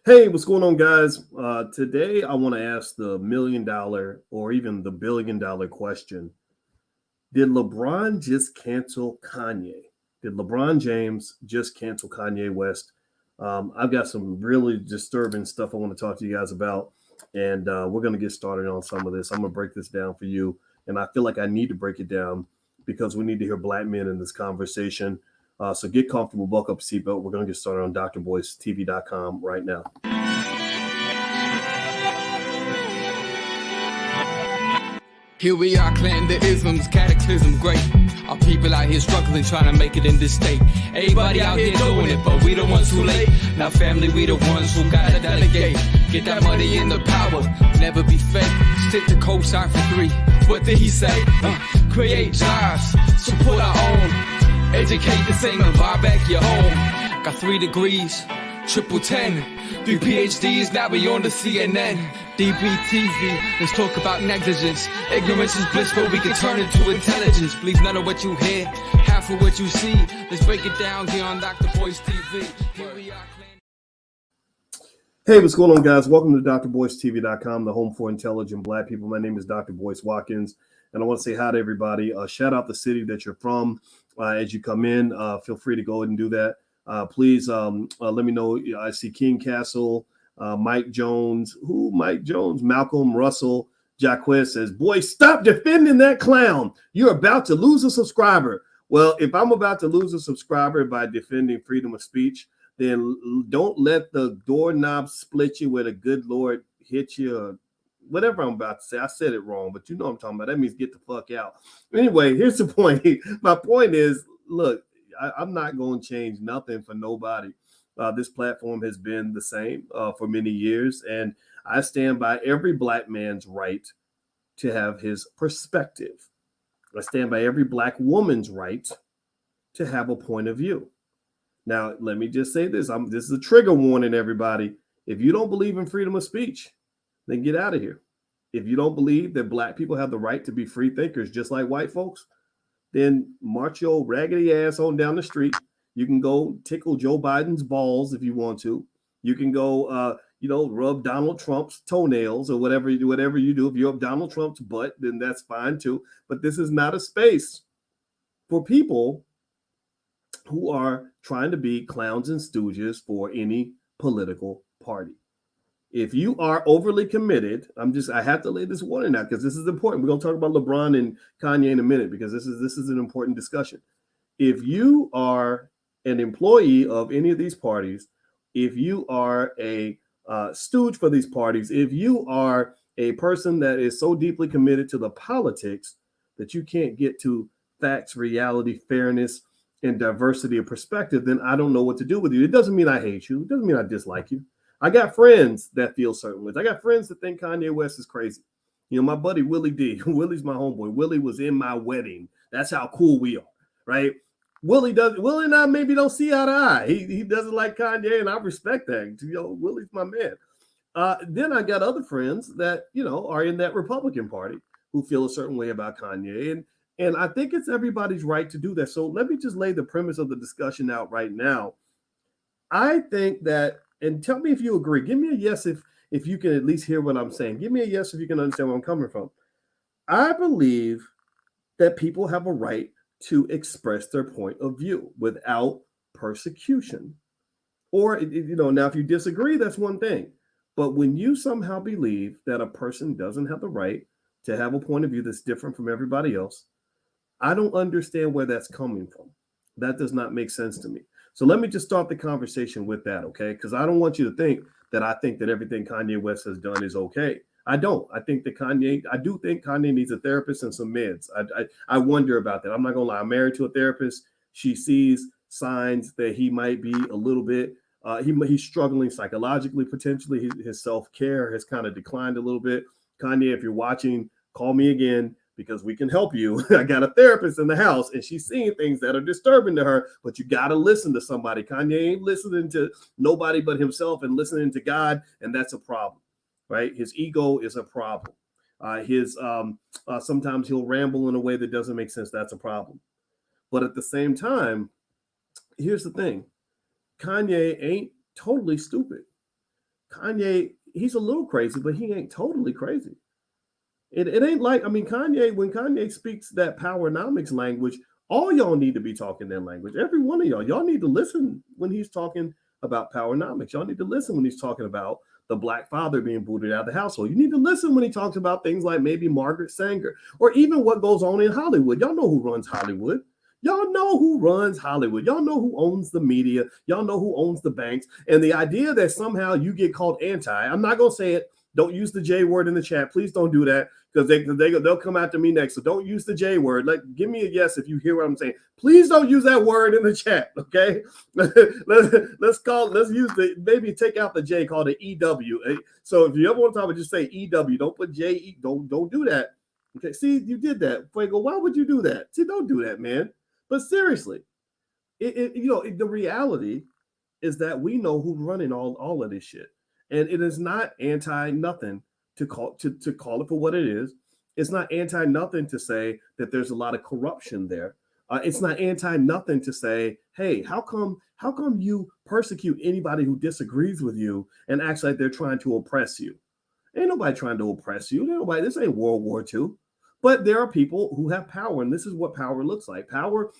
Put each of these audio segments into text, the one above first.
Hey, what's going on, guys? Today, I want to ask the $1 million or even the $1 billion question. Did LeBron just cancel Kanye? Did LeBron James just cancel Kanye West? I've got some really disturbing stuff I want to talk to you guys about, and we're going to get started on some of this. I'm going to break this down for you, and I feel like I need to break it down because we need to hear black men in this conversation. So get comfortable, buckle up, seatbelt. We're going to get started on drboystv.com right now. Here we are, clan the isms, cataclysm, great. Our people out here struggling, trying to make it in this state. Everybody out here doing it, but we the ones who late. Now family, we the ones who gotta delegate. Get that money in the power, never be fake. Stick to cosign for 3. What did he say? Create jobs, support our own. Educate the same and buy back your home. Got 3 degrees, triple 10. 3 PhDs, now we on the CNN. DBTV, let's talk about negligence. Ignorance is bliss, but we can turn it to intelligence. Believe none of what you hear, half of what you see. Let's break it down here on Dr. Boyce TV. Here we are. Hey, what's going on, guys? Welcome to drboystv.com, the home for intelligent black people. My name is Dr. Boyce Watkins, and I want to say hi to everybody. Shout out the city that you're from as you come in. Feel free to go ahead and do that. Please let me know. I see King Castle, Mike Jones. Mike Jones? Malcolm Russell. Jaquez says, boy, stop defending that clown. You're about to lose a subscriber. Well, if I'm about to lose a subscriber by defending freedom of speech, then don't let the doorknob split you where the good Lord hit you or whatever I'm about to say. I said it wrong, but you know what I'm talking about. That means get the fuck out. Anyway, here's the point. My point is, look, I'm not going to change nothing for nobody. This platform has been the same for many years, and I stand by every black man's right to have his perspective. I stand by every black woman's right to have a point of view. Now, let me just say this. This is a trigger warning, everybody. If you don't believe in freedom of speech, then get out of here. If you don't believe that black people have the right to be free thinkers just like white folks, then march your raggedy ass on down the street. You can go tickle Joe Biden's balls if you want to. You can go, rub Donald Trump's toenails or whatever you do. If you rub Donald Trump's butt, then that's fine too. But this is not a space for people who are trying to be clowns and stooges for any political party. If you are overly committed, I have to lay this warning out because this is important. We're going to talk about LeBron and Kanye in a minute because this is an important discussion. If you are an employee of any of these parties, if you are a stooge for these parties, if you are a person that is so deeply committed to the politics that you can't get to facts, reality, fairness, and diversity of perspective, then I don't know what to do with you. It doesn't mean I hate you. It doesn't mean I dislike you. I got friends that feel certain ways. I got friends that think Kanye West is crazy. You know, my buddy Willie D. Willie's my homeboy. Willie was in my wedding. That's how cool we are, right? Willie and I maybe don't see eye to eye. He doesn't like Kanye, and I respect that. You know, Willie's my man. Then I got other friends that, are in that Republican Party who feel a certain way about Kanye. And I think it's everybody's right to do that. So let me just lay the premise of the discussion out right now. I think that, and tell me if you agree. Give me a yes if you can at least hear what I'm saying. Give me a yes if you can understand where I'm coming from. I believe that people have a right to express their point of view without persecution. Or, now if you disagree, that's one thing. But when you somehow believe that a person doesn't have the right to have a point of view that's different from everybody else, I don't understand where that's coming from. That does not make sense to me. So let me just start the conversation with that, okay? Because I don't want you to think that I think that everything Kanye West has done is okay. I don't. I do think Kanye needs a therapist and some meds. I wonder about that. I'm not gonna lie. I'm married to a therapist. She sees signs that he might be a little bit. He's struggling psychologically, potentially. His self-care has kind of declined a little bit. Kanye, if you're watching, call me again because we can help you. I got a therapist in the house and she's seeing things that are disturbing to her, but you got to listen to somebody. Kanye ain't listening to nobody but himself and listening to God, and that's a problem, right? His ego is a problem. Sometimes he'll ramble in a way that doesn't make sense. That's a problem. But at the same time, here's the thing. Kanye ain't totally stupid. Kanye, he's a little crazy, but he ain't totally crazy. It ain't like, I mean, Kanye, when Kanye speaks that powernomics language, all y'all need to be talking that language. Every one of y'all need to listen when he's talking about powernomics. Y'all need to listen when he's talking about the black father being booted out of the household. You need to listen when he talks about things like maybe Margaret Sanger or even what goes on in Hollywood. Y'all know who runs Hollywood. Y'all know who runs Hollywood. Y'all know who owns the media. Y'all know who owns the banks. And the idea that somehow you get called anti, I'm not going to say it. Don't use the J word in the chat. Please don't do that because they'll come after me next. So don't use the J word. Like, give me a yes if you hear what I'm saying. Please don't use that word in the chat. Okay, let's use the, maybe take out the J, call it EW. So if you ever want to talk about, just say EW. Don't put J. Don't do that. Okay, see, you did that. Fuego, why would you do that? See, don't do that, man. But seriously, the reality is that we know who's running all of this shit. And it is not anti-nothing to call it for what it is. It's not anti-nothing to say that there's a lot of corruption there. It's not anti-nothing to say, hey, how come you persecute anybody who disagrees with you and acts like they're trying to oppress you? Ain't nobody trying to oppress you. This ain't World War II. But there are people who have power, and this is what power looks like. Power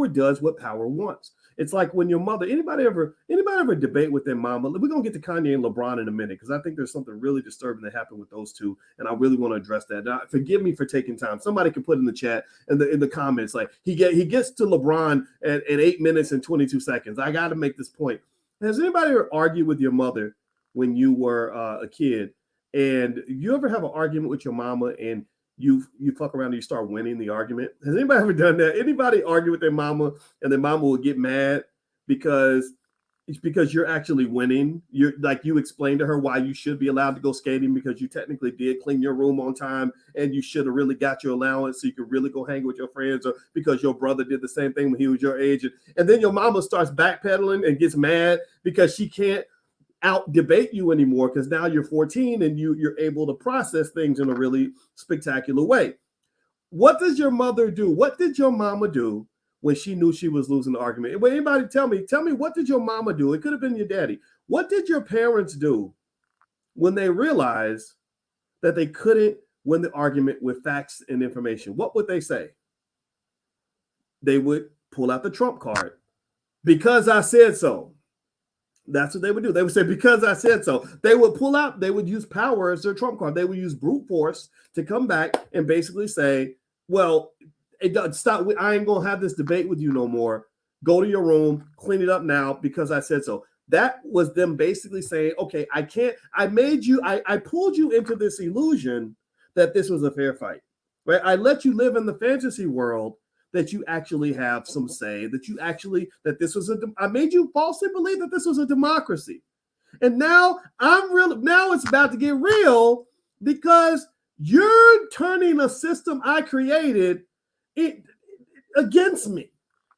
does what power wants. It's like when your mother, anybody ever debate with their mama? We're going to get to Kanye and LeBron in a minute because I think there's something really disturbing that happened with those two, and I really want to address that. Now, forgive me for taking time. Somebody can put in the chat and in the comments, like he gets to LeBron at 8 minutes and 22 seconds. I got to make this point. Has anybody ever argued with your mother when you were a kid, and you ever have an argument with your mama and you fuck around and you start winning the argument? Has anybody ever done that? Anybody argue with their mama and their mama will get mad because you're actually winning? You're like, you explained to her why you should be allowed to go skating because you technically did clean your room on time and you should have really got your allowance so you could really go hang with your friends, or because your brother did the same thing when he was your age. And then your mama starts backpedaling and gets mad because she can't out debate you anymore because now you're 14 and you're able to process things in a really spectacular way. What does your mother do? What did your mama do when she knew she was losing the argument? Well, anybody tell me, what did your mama do? It could have been your daddy. What did your parents do when they realized that they couldn't win the argument with facts and information? What would they say? They would pull out the trump card. Because I said so. That's what they would do. They would say, because I said so. They would use power as their trump card. They would use brute force to come back and basically say, well, stop. I ain't going to have this debate with you no more. Go to your room, clean it up now because I said so. That was them basically saying, okay, I pulled you into this illusion that this was a fair fight, right? I let you live in the fantasy world that you actually have some say, I made you falsely believe that this was a democracy. And now now it's about to get real because you're turning a system I created against me.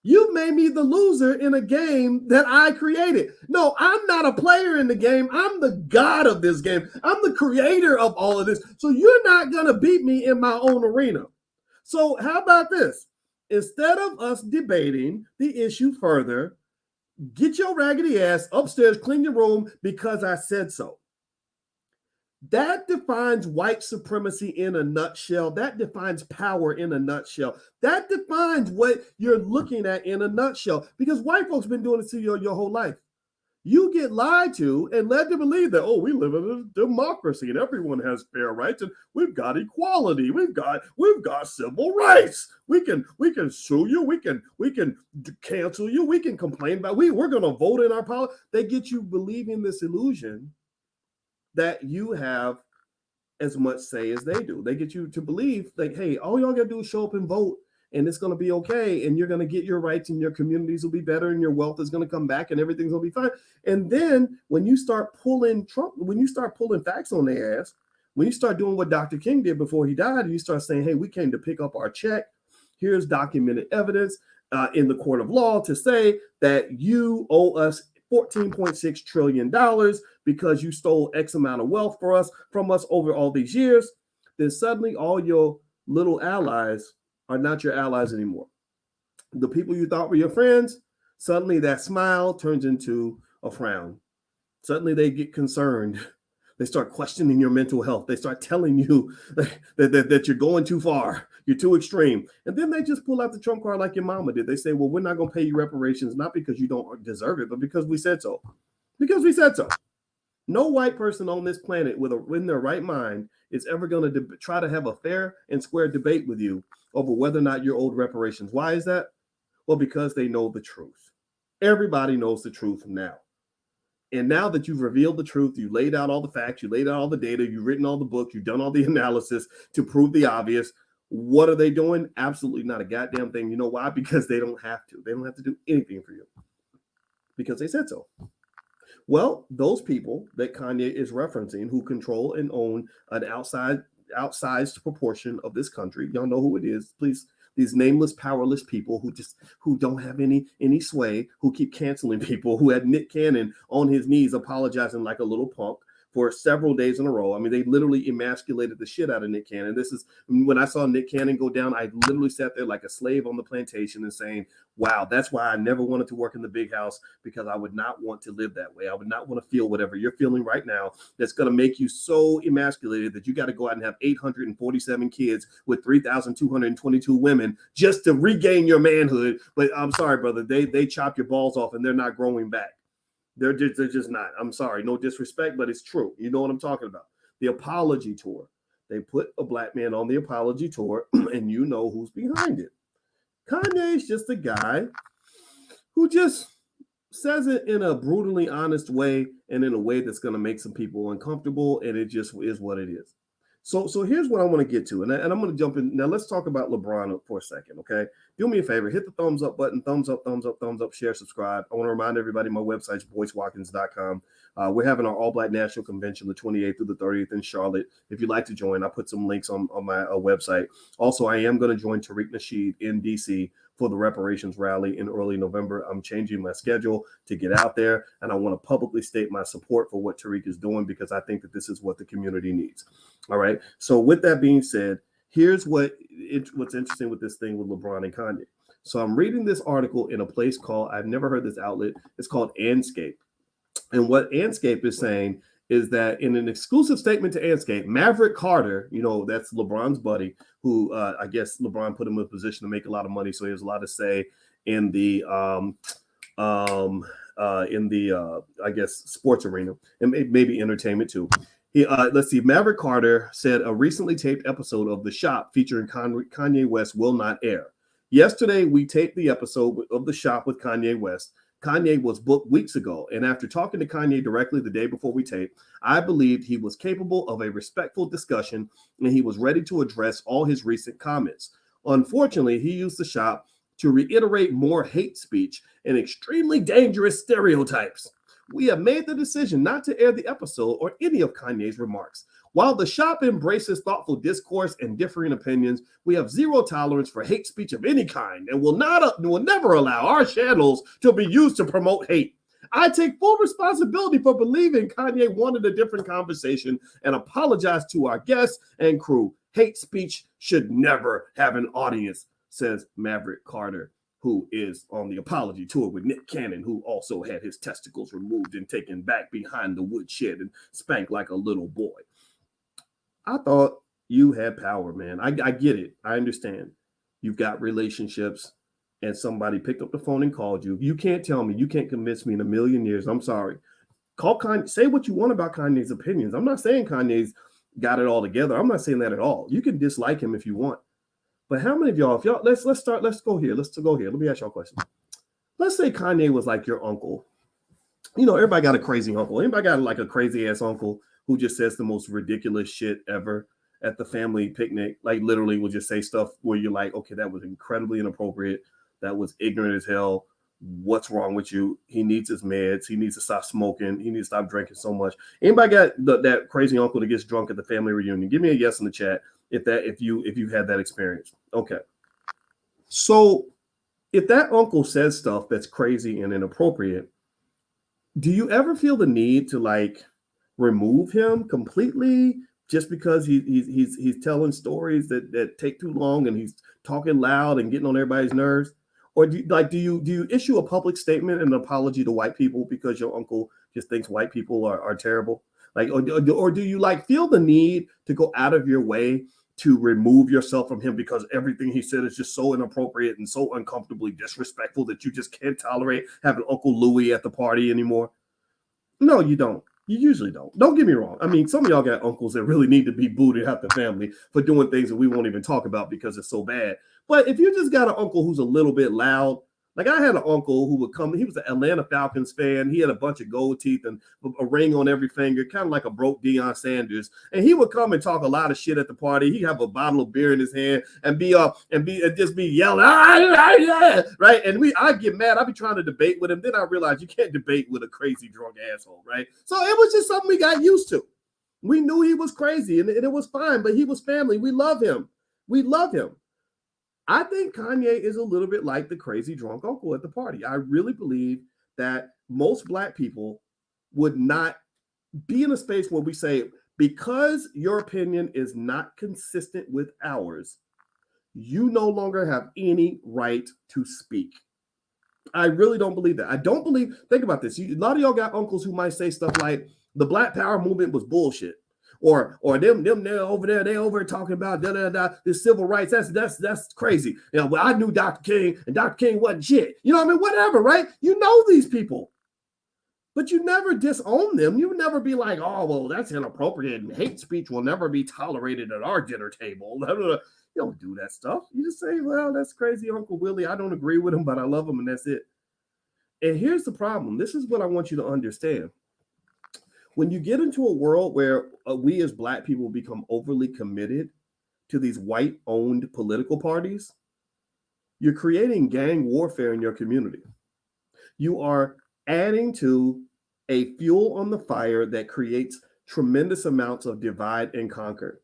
You made me the loser in a game that I created. No, I'm not a player in the game. I'm the god of this game. I'm the creator of all of this. So you're not going to beat me in my own arena. So how about this? Instead of us debating the issue further, get your raggedy ass upstairs, clean your room because I said so. That defines white supremacy in a nutshell. That defines power in a nutshell. That defines what you're looking at in a nutshell, because white folks been doing it to you your whole life. You get lied to and led to believe that, we live in a democracy and everyone has fair rights and we've got equality. We've got civil rights. We can sue you. We can cancel you. We can complain about, we're going to vote in our power. They get you believing this illusion that you have as much say as they do. They get you to believe like, hey, all y'all got to do is show up and vote and it's going to be okay. And you're going to get your rights and your communities will be better and your wealth is going to come back and everything's going to be fine. And then when you start pulling facts on their ass, when you start doing what Dr. King did before he died, and you start saying, hey, we came to pick up our check. Here's documented evidence in the court of law to say that you owe us $14.6 trillion because you stole X amount of wealth from us over all these years. Then suddenly all your little allies are not your allies anymore. The people you thought were your friends, suddenly that smile turns into a frown. Suddenly they get concerned. They start questioning your mental health. They start telling you that you're going too far. You're too extreme. And then they just pull out the trump card like your mama did. They say, well, we're not going to pay you reparations, not because you don't deserve it, but because we said so. Because we said so. No white person on this planet in their right mind is ever going to try to have a fair and square debate with you over whether or not you're owed reparations. Why is that? Well, because they know the truth. Everybody knows the truth now. And now that you've revealed the truth, you laid out all the facts, you laid out all the data, you've written all the books, you've done all the analysis to prove the obvious. What are they doing? Absolutely not a goddamn thing. You know why? Because they don't have to. They don't have to do anything for you because they said so. Well, those people that Kanye is referencing who control and own an outsized proportion of this country, y'all know who it is. Please, these nameless, powerless people who don't have any sway, who keep canceling people, who had Nick Cannon on his knees apologizing like a little punk for several days in a row. I mean, they literally emasculated the shit out of Nick Cannon. This is when I saw Nick Cannon go down, I literally sat there like a slave on the plantation and saying, wow, that's why I never wanted to work in the big house, because I would not want to live that way. I would not want to feel whatever you're feeling right now. That's going to make you so emasculated that you got to go out and have 847 kids with 3,222 women just to regain your manhood. But I'm sorry, brother, they chop your balls off and they're not growing back. They're just not. I'm sorry, no disrespect, but it's true. You know what I'm talking about. The apology tour. They put a black man on the apology tour, and you know who's behind it. Kanye is just a guy who just says it in a brutally honest way and in a way that's going to make some people uncomfortable, and it just is what it is. So here's what I want to get to, and I'm going to jump in. Now, let's talk about LeBron for a second, okay? Do me a favor. Hit the thumbs up button. Thumbs up, share, subscribe. I want to remind everybody my website's boycewatkins.com. We're having our All-Black National Convention the 28th through the 30th in Charlotte. If you'd like to join, I put some links on my website. Also, I am going to join Tariq Nasheed in D.C. for the reparations rally in early November. I'm changing my schedule to get out there, and I want to publicly state my support for what Tariq is doing because I think that this is what the community needs. All right. So with that being said, here's what's interesting with this thing with LeBron and Kanye. So I'm reading this article in a place called, I've never heard this outlet. It's called Anscape. And what Anscape is saying is that in an exclusive statement to Anscape, Maverick Carter, you know, that's LeBron's buddy, who I guess LeBron put him in a position to make a lot of money. So he has a lot to say in the I guess sports arena and maybe entertainment too. Let's see. Maverick Carter said a recently taped episode of The Shop featuring Kanye West will not air. Yesterday, we taped the episode of The Shop with Kanye West. Kanye was booked weeks ago, and after talking to Kanye directly the day before we taped, I believed he was capable of a respectful discussion and he was ready to address all his recent comments. Unfortunately, he used The Shop to reiterate more hate speech and extremely dangerous stereotypes. We have made the decision not to air the episode or any of Kanye's remarks. While The Shop embraces thoughtful discourse and differing opinions, we have zero tolerance for hate speech of any kind and will never allow our channels to be used to promote hate. I take full responsibility for believing Kanye wanted a different conversation and apologize to our guests and crew. Hate speech should never have an audience, says Maverick Carter, who is on the apology tour with Nick Cannon, who also had his testicles removed and taken back behind the woodshed and spanked like a little boy. I thought you had power, man. I get it. I understand. You've got relationships and somebody picked up the phone and called you. You can't tell me, you can't convince me in a million years. I'm sorry. Call Kanye, say what you want about Kanye's opinions. I'm not saying Kanye's got it all together. I'm not saying that at all. You can dislike him if you want. But how many of y'all, let's go here. Let me ask y'all a question. Let's say Kanye was like your uncle. You know, everybody got a crazy uncle. Anybody got like a crazy ass uncle who just says the most ridiculous shit ever at the family picnic? Like literally will just say stuff where you're like, okay, that was incredibly inappropriate. That was ignorant as hell. What's wrong with you? He needs his meds. He needs to stop smoking. He needs to stop drinking so much. Anybody got that crazy uncle that gets drunk at the family reunion? Give me a yes in the chat if you had that experience. Okay. So if that uncle says stuff that's crazy and inappropriate, do you ever feel the need to like remove him completely just because he's telling stories that take too long and he's talking loud and getting on everybody's nerves? Or do you issue a public statement and an apology to white people because your uncle just thinks white people are terrible? Like, or do you like feel the need to go out of your way to remove yourself from him because everything he said is just so inappropriate and so uncomfortably disrespectful that you just can't tolerate having Uncle Louie at the party anymore? No, you don't. You usually don't. Don't get me wrong. I mean, some of y'all got uncles that really need to be booted out the family for doing things that we won't even talk about because it's so bad. But if you just got an uncle who's a little bit loud, like I had an uncle who would come, he was an Atlanta Falcons fan. He had a bunch of gold teeth and a ring on every finger, kind of like a broke Deion Sanders. And he would come and talk a lot of shit at the party. He'd have a bottle of beer in his hand and just be yelling, yeah, right? And I'd get mad. I'd be trying to debate with him. Then I realized you can't debate with a crazy drunk asshole, right? So it was just something we got used to. We knew he was crazy and it was fine, but he was family. We love him. We love him. I think Kanye is a little bit like the crazy drunk uncle at the party. I really believe that most Black people would not be in a space where we say, because your opinion is not consistent with ours, you no longer have any right to speak. I really don't believe that. I don't believe, think about this. A lot of y'all got uncles who might say stuff like the Black Power movement was bullshit. Or them they're over there talking about this civil rights. That's crazy. You know, well, I knew Dr. King and Dr. King wasn't shit. You know what I mean? Whatever, right? You know these people. But you never disown them. You never be like, oh, well, that's inappropriate and hate speech will never be tolerated at our dinner table. You don't do that stuff. You just say, well, that's crazy, Uncle Willie. I don't agree with him, but I love him, and that's it. And here's the problem. This is what I want you to understand. When you get into a world where we as Black people become overly committed to these white-owned political parties, you're creating gang warfare in your community. You are adding to a fuel on the fire that creates tremendous amounts of divide and conquer.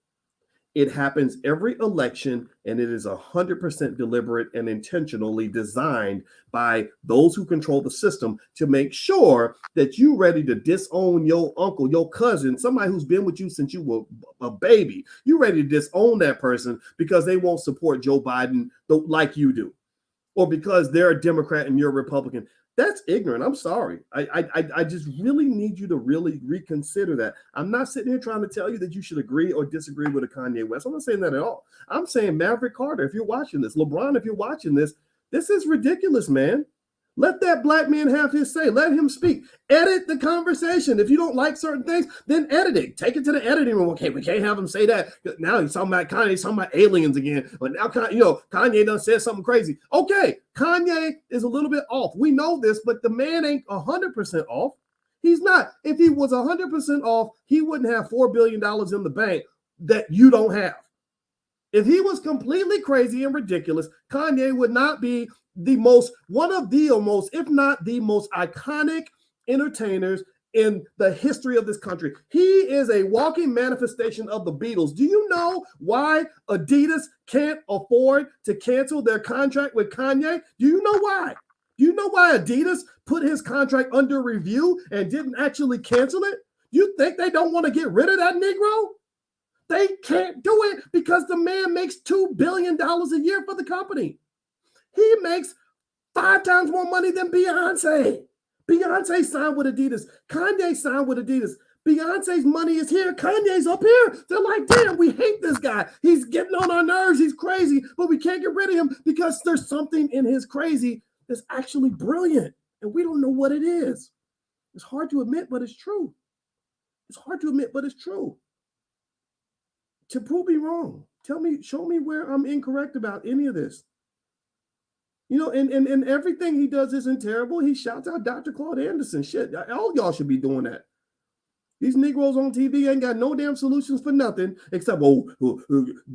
It happens every election, and it is 100% deliberate and intentionally designed by those who control the system to make sure that you're ready to disown your uncle, your cousin, somebody who's been with you since you were a baby. You're ready to disown that person because they won't support Joe Biden like you do, or because they're a Democrat and you're a Republican. That's ignorant. I'm sorry. I just really need you to really reconsider that. I'm not sitting here trying to tell you that you should agree or disagree with a Kanye West. I'm not saying that at all. I'm saying Maverick Carter, if you're watching this, LeBron, if you're watching this, this is ridiculous, man. Let that Black man have his say. Let him speak. Edit the conversation. If you don't like certain things, then edit it. Take it to the editing room. Okay, we can't have him say that. Now he's talking about Kanye, he's talking about aliens again. But now, Kanye done said something crazy. Okay, Kanye is a little bit off. We know this, but the man ain't 100% off. He's not. If he was 100% off, he wouldn't have $4 billion in the bank that you don't have. If he was completely crazy and ridiculous, Kanye would not be one of the most, if not the most iconic entertainers in the history of this country. He is a walking manifestation of the Beatles. Do you know why Adidas can't afford to cancel their contract with Kanye? Do you know why? Do you know why Adidas put his contract under review and didn't actually cancel it? You think they don't want to get rid of that Negro? They can't do it because the man makes $2 billion a year for the company. He makes 5 times more money than Beyonce. Beyonce signed with Adidas. Kanye signed with Adidas. Beyonce's money is here. Kanye's up here. They're like, damn, we hate this guy. He's getting on our nerves. He's crazy, but we can't get rid of him because there's something in his crazy that's actually brilliant, and we don't know what it is. It's hard to admit, but it's true. It's hard to admit, but it's true. To prove me wrong, show me where I'm incorrect about any of this. You know, and everything he does isn't terrible. He shouts out Dr. Claude Anderson. Shit, all y'all should be doing that. These Negroes on TV ain't got no damn solutions for nothing except, no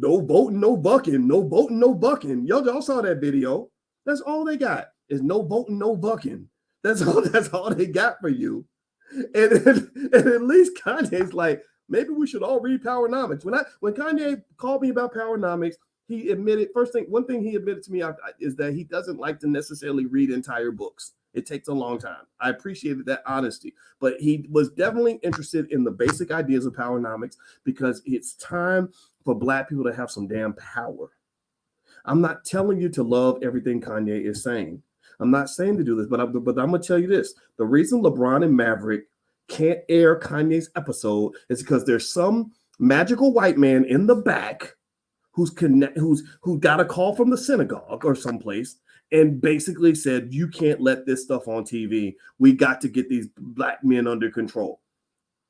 voting, no bucking, no voting, no bucking. Y'all saw that video. That's all they got is no voting, no bucking. That's all they got for you. And at least Kanye's like, maybe we should all read Powernomics. When Kanye called me about Powernomics, he admitted, one thing he admitted to me is that he doesn't like to necessarily read entire books. It takes a long time. I appreciated that honesty, but he was definitely interested in the basic ideas of Powernomics because it's time for Black people to have some damn power. I'm not telling you to love everything Kanye is saying. I'm not saying to do this, but I'm going to tell you this. The reason LeBron and Maverick can't air Kanye's episode is because there's some magical white man in the back who got a call from the synagogue or someplace and basically said, you can't let this stuff on TV. We got to get these black men under control.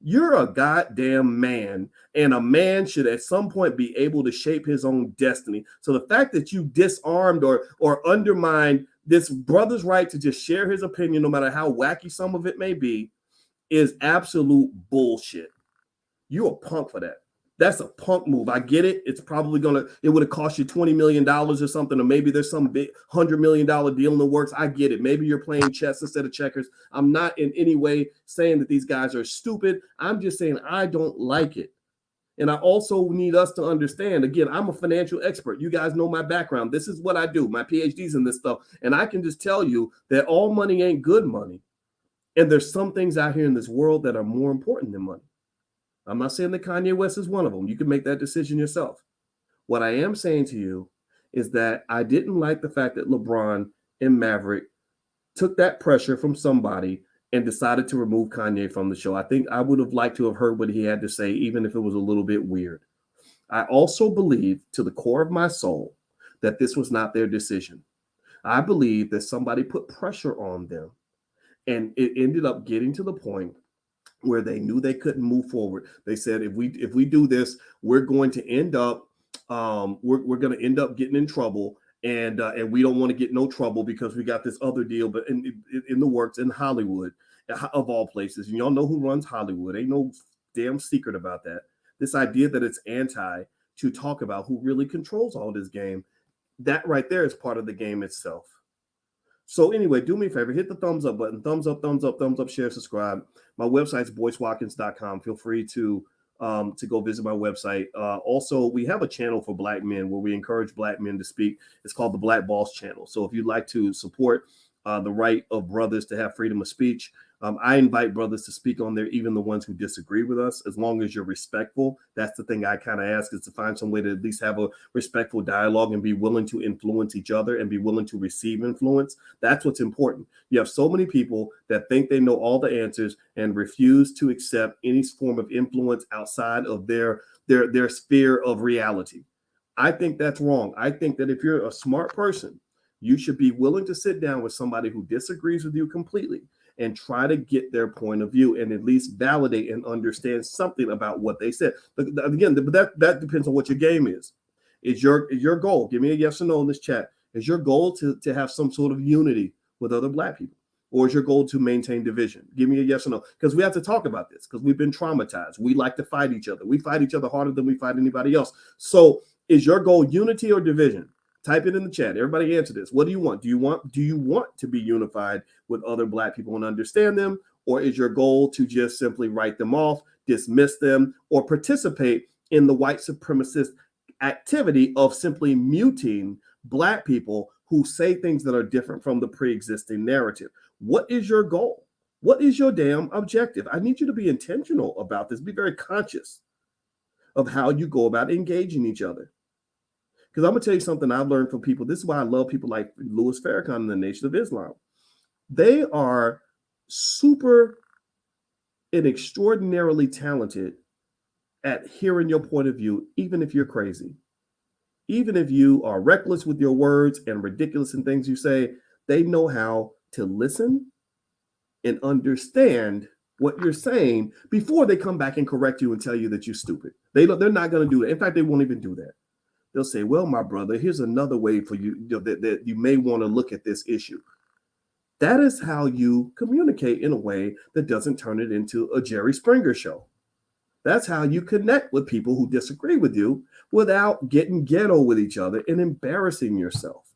You're a goddamn man, and a man should at some point be able to shape his own destiny. So the fact that you disarmed or undermined this brother's right to just share his opinion, no matter how wacky some of it may be, is absolute bullshit. You're a punk for that. That's a punk move. I get it. It's probably it would have cost you $20 million or something, or maybe there's some big $100 million deal in the works. I get it. Maybe you're playing chess instead of checkers. I'm not in any way saying that these guys are stupid. I'm just saying I don't like it. And I also need us to understand, again, I'm a financial expert. You guys know my background. This is what I do. My PhD's in this stuff. And I can just tell you that all money ain't good money. And there's some things out here in this world that are more important than money. I'm not saying that Kanye West is one of them. You can make that decision yourself. What I am saying to you is that I didn't like the fact that LeBron and Maverick took that pressure from somebody and decided to remove Kanye from the show. I think I would have liked to have heard what he had to say, even if it was a little bit weird. I also believe to the core of my soul that this was not their decision. I believe that somebody put pressure on them, and it ended up getting to the point where they knew they couldn't move forward. They said, if we do this, we're going to end up we're going to end up getting in trouble, and we don't want to get no trouble because we got this other deal, but in the works in Hollywood, of all places. And y'all know who runs Hollywood. Ain't no damn secret about that. This idea that it's anti to talk about who really controls all this game, that right there is part of the game itself. So anyway, do me a favor, hit the thumbs up button, thumbs up, share, subscribe. My website's boycewatkins.com. Feel free to go visit my website. Also, we have a channel for Black men where we encourage Black men to speak. It's called the Black Boss Channel. So if you'd like to support the right of brothers to have freedom of speech, I invite brothers to speak on there, even the ones who disagree with us, as long as you're respectful. That's the thing I kind of ask, is to find some way to at least have a respectful dialogue and be willing to influence each other and be willing to receive influence. That's what's important. You have so many people that think they know all the answers and refuse to accept any form of influence outside of their sphere of reality. I think that's wrong. I think that if you're a smart person, you should be willing to sit down with somebody who disagrees with you completely and try to get their point of view and at least validate and understand something about what they said. Again, that depends on what your game is. Is your goal, give me a yes or no in this chat, is your goal to have some sort of unity with other Black people? Or is your goal to maintain division? Give me a yes or no, because we have to talk about this, because we've been traumatized. We like to fight each other. We fight each other harder than we fight anybody else. So is your goal unity or division? Type it in the chat. Everybody answer this. What do you want? Do you want to be unified with other Black people and understand them? Or is your goal to just simply write them off, dismiss them, or participate in the white supremacist activity of simply muting Black people who say things that are different from the pre-existing narrative? What is your goal? What is your damn objective? I need you to be intentional about this. Be very conscious of how you go about engaging each other. Because I'm going to tell you something I've learned from people. This is why I love people like Louis Farrakhan and the Nation of Islam. They are super and extraordinarily talented at hearing your point of view, even if you're crazy. Even if you are reckless with your words and ridiculous in things you say, they know how to listen and understand what you're saying before they come back and correct you and tell you that you're stupid. They're not going to do that. In fact, they won't even do that. They'll say, well, my brother, here's another way for you that you may want to look at this issue. That is how you communicate in a way that doesn't turn it into a Jerry Springer show. That's how you connect with people who disagree with you without getting ghetto with each other and embarrassing yourself.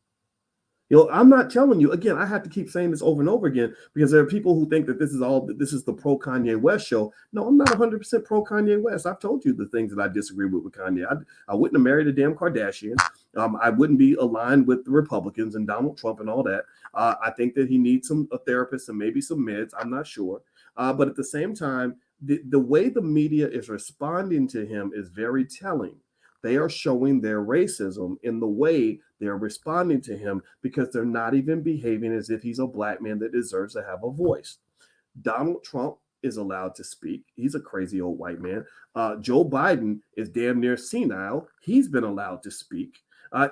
You know, I'm not telling you, again, I have to keep saying this over and over again, because there are people who think that this is the pro Kanye West show. No, I'm not 100% pro Kanye West. I've told you the things that I disagree with Kanye. I wouldn't have married a damn Kardashian. I wouldn't be aligned with the Republicans and Donald Trump and all that. I think that he needs a therapist and maybe some meds. I'm not sure. But at the same time, the way the media is responding to him is very telling. They are showing their racism in the way they're responding to him because they're not even behaving as if he's a black man that deserves to have a voice. Donald Trump is allowed to speak. He's a crazy old white man. Joe Biden is damn near senile. He's been allowed to speak.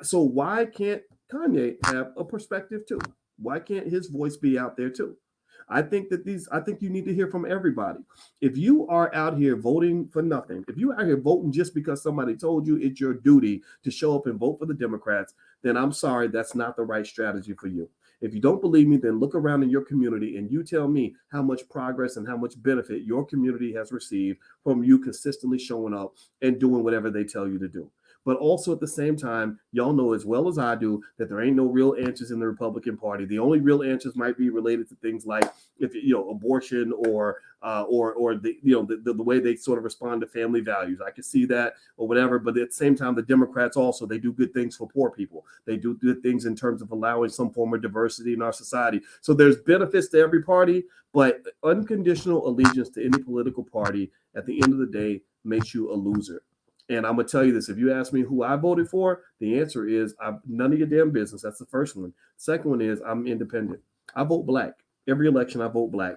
So why can't Kanye have a perspective too? Why can't his voice be out there too? I think you need to hear from everybody. If you are out here voting for nothing, if you're out here voting just because somebody told you it's your duty to show up and vote for the Democrats, then I'm sorry, that's not the right strategy for you. If you don't believe me, then look around in your community and you tell me how much progress and how much benefit your community has received from you consistently showing up and doing whatever they tell you to do. But also at the same time, y'all know as well as I do that there ain't no real answers in the Republican Party. The only real answers might be related to things like abortion or the way they sort of respond to family values. I can see that or whatever. But at the same time, the Democrats also, they do good things for poor people. They do good things in terms of allowing some form of diversity in our society. So there's benefits to every party, but unconditional allegiance to any political party at the end of the day makes you a loser. And I'm going to tell you this. If you ask me who I voted for, the answer is none of your damn business. That's the first one. Second one is I'm independent. I vote black. Every election, I vote black.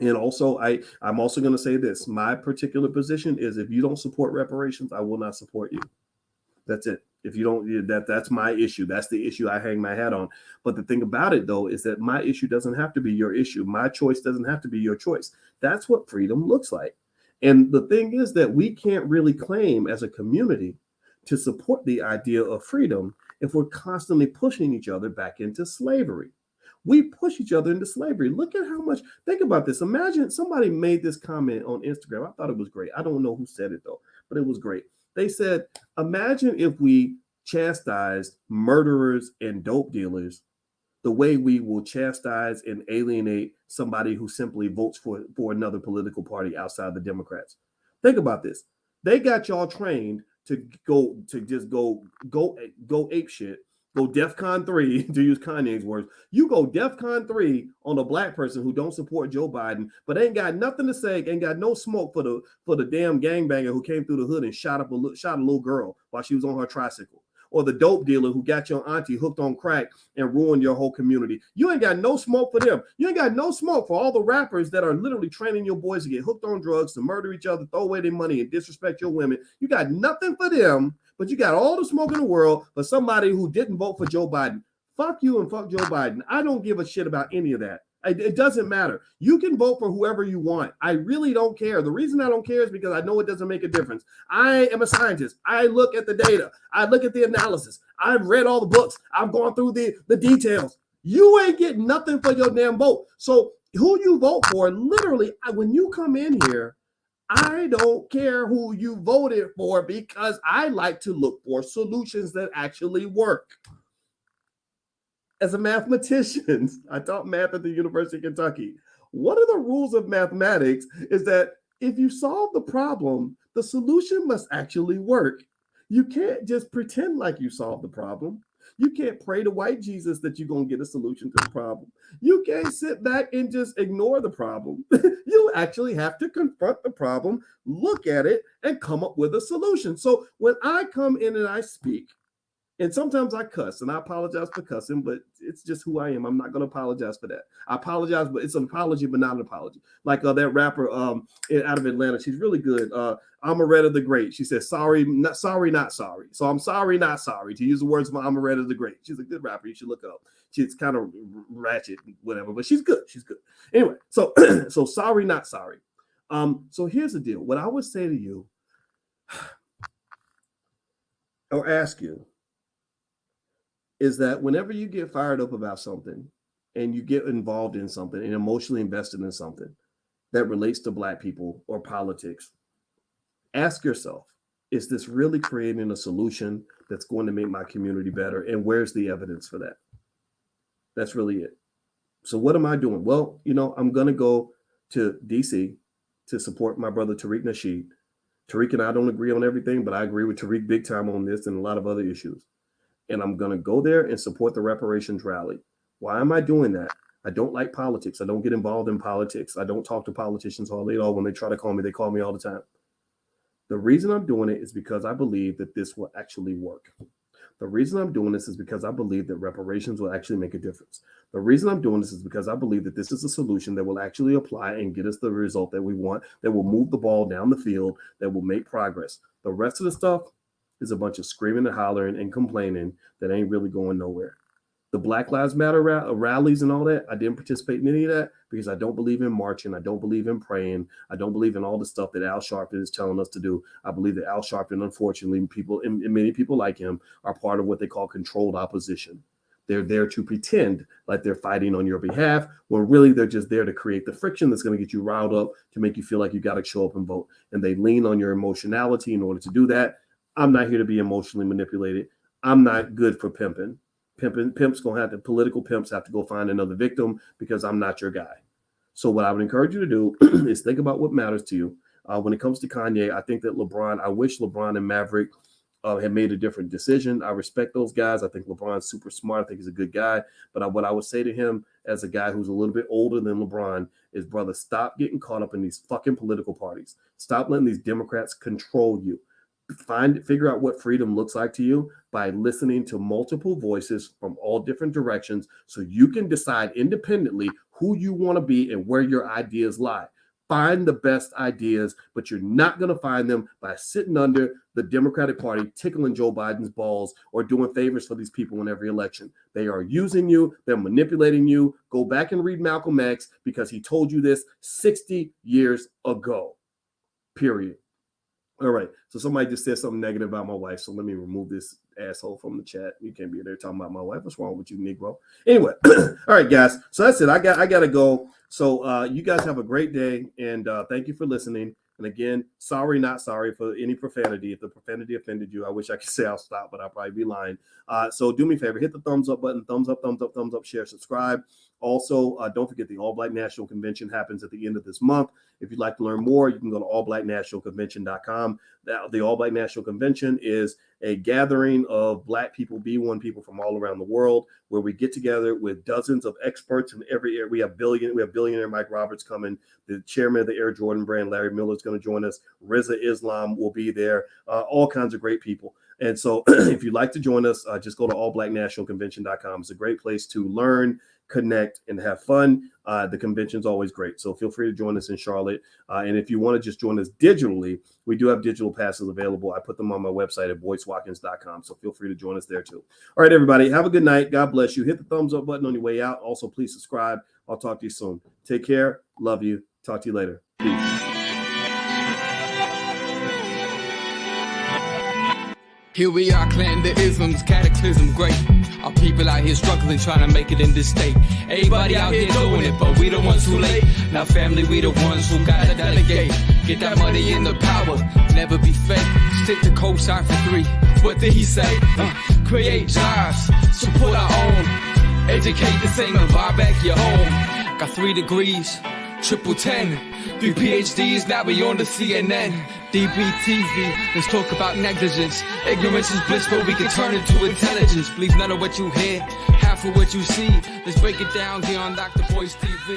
And also, I'm also going to say this. My particular position is if you don't support reparations, I will not support you. That's it. If you don't, that's my issue. That's the issue I hang my hat on. But the thing about it, though, is that my issue doesn't have to be your issue. My choice doesn't have to be your choice. That's what freedom looks like. And the thing is that we can't really claim as a community to support the idea of freedom if we're constantly pushing each other back into slavery. We push each other into slavery. Look at how much, think about this. Imagine somebody made this comment on Instagram. I thought it was great. I don't know who said it though, but it was great. They said, imagine if we chastised murderers and dope dealers the way we will chastise and alienate somebody who simply votes for another political party outside the Democrats. Think about this. They got y'all trained to go ape shit, go DEFCON 3, to use Kanye's words. You go DEFCON 3 on a black person who don't support Joe Biden, but ain't got nothing to say, ain't got no smoke for the damn gangbanger who came through the hood and shot a little girl while she was on her tricycle. Or the dope dealer who got your auntie hooked on crack and ruined your whole community. You ain't got no smoke for them. You ain't got no smoke for all the rappers that are literally training your boys to get hooked on drugs, to murder each other, throw away their money, and disrespect your women. You got nothing for them, but you got all the smoke in the world for somebody who didn't vote for Joe Biden. Fuck you and fuck Joe Biden. I don't give a shit about any of that. It doesn't matter. You can vote for whoever you want. I really don't care. The reason I don't care is because I know it doesn't make a difference. I am a scientist. I look at the data. I look at the analysis. I've read all the books. I've gone through the details. You ain't getting nothing for your damn vote. So who you vote for, literally, when you come in here, I don't care who you voted for because I like to look for solutions that actually work. As a mathematician, I taught math at the University of Kentucky. One of the rules of mathematics is that if you solve the problem, the solution must actually work. You can't just pretend like you solved the problem. You can't pray to white Jesus that you're going to get a solution to the problem. You can't sit back and just ignore the problem. You actually have to confront the problem, look at it, and come up with a solution. So when I come in and I speak, and sometimes I cuss, and I apologize for cussing, but it's just who I am. I'm not going to apologize for that. I apologize, but it's an apology, but not an apology. Like that rapper out of Atlanta, she's really good. Amaretta the Great. She says, sorry, not sorry. So I'm sorry, not sorry, to use the words of Amaretta the Great. She's a good rapper. You should look her up. She's kind of ratchet, whatever, but she's good. She's good. Anyway, so so sorry, not sorry. So here's the deal. What I would say to you or ask you is that whenever you get fired up about something and you get involved in something and emotionally invested in something that relates to Black people or politics, ask yourself, is this really creating a solution that's going to make my community better? And where's the evidence for that? That's really it. So what am I doing? Well, I'm going to go to DC to support my brother, Tariq Nasheed. Tariq and I don't agree on everything, but I agree with Tariq big time on this and a lot of other issues. And I'm going to go there and support the reparations rally. Why am I doing that? I don't like politics. I don't get involved in politics. I don't talk to politicians all day long. When they try to call me, they call me all the time. The reason I'm doing it is because I believe that this will actually work. The reason I'm doing this is because I believe that reparations will actually make a difference. The reason I'm doing this is because I believe that this is a solution that will actually apply and get us the result that we want, that will move the ball down the field, that will make progress. The rest of the stuff is a bunch of screaming and hollering and complaining that ain't really going nowhere. The Black Lives Matter rallies and all that, I didn't participate in any of that because I don't believe in marching. I don't believe in praying. I don't believe in all the stuff that Al Sharpton is telling us to do. I believe that Al Sharpton, unfortunately, people and many people like him are part of what they call controlled opposition. They're there to pretend like they're fighting on your behalf when really they're just there to create the friction that's going to get you riled up to make you feel like you got to show up and vote. And they lean on your emotionality in order to do that. I'm not here to be emotionally manipulated. I'm not good for pimping. Political pimps have to go find another victim because I'm not your guy. So what I would encourage you to do is think about what matters to you. When it comes to Kanye, I think that I wish LeBron and Maverick had made a different decision. I respect those guys. I think LeBron's super smart. I think he's a good guy. But what I would say to him as a guy who's a little bit older than LeBron is, brother, stop getting caught up in these fucking political parties. Stop letting these Democrats control you. Figure out what freedom looks like to you by listening to multiple voices from all different directions so you can decide independently who you want to be and where your ideas lie. Find the best ideas, but you're not going to find them by sitting under the Democratic Party, tickling Joe Biden's balls or doing favors for these people in every election. They are using you. They're manipulating you. Go back and read Malcolm X because he told you this 60 years ago, period. All right. So somebody just said something negative about my wife. So let me remove this asshole from the chat. You can't be there talking about my wife. What's wrong with you, Negro? Anyway. All right, guys. So that's it. I got to go. So you guys have a great day. And thank you for listening. And again, sorry, not sorry for any profanity. If the profanity offended you, I wish I could say I'll stop, but I'll probably be lying. So do me a favor, hit the thumbs up button, thumbs up, share, subscribe. Also, don't forget the All Black National Convention happens at the end of this month. If you'd like to learn more, you can go to allblacknationalconvention.com. The All Black National Convention is a gathering of Black people, B1 people from all around the world, where we get together with dozens of experts in every area. We have billionaire Mike Roberts coming. The chairman of the Air Jordan brand, Larry Miller, is going to join us. Riza Islam will be there. All kinds of great people. And so if you'd like to join us, just go to allblacknationalconvention.com. It's a great place to learn, connect, and have fun. The convention's always great. So feel free to join us in Charlotte. And if you want to just join us digitally, we do have digital passes available. I put them on my website at boycewatkins.com. So feel free to join us there too. All right, everybody. Have a good night. God bless you. Hit the thumbs up button on your way out. Also, please subscribe. I'll talk to you soon. Take care. Love you. Talk to you later. Peace. Here we are, clan the isms, cataclysm, great. Our people out here struggling, trying to make it in this state. Everybody out here doing it, but we the ones who late. Now family, we the ones who gotta delegate. Get that money in the power, never be fake. Stick to cosign for 3. What did he say? Create jobs, support our own. Educate the same and buy back your home. Got 3 degrees, 10, 3 PhDs, now we on the CNN. DBTV, let's talk about negligence. Ignorance is bliss, but we can turn it to intelligence. Believe none of what you hear, half of what you see. Let's break it down here on Dr. Boyce TV.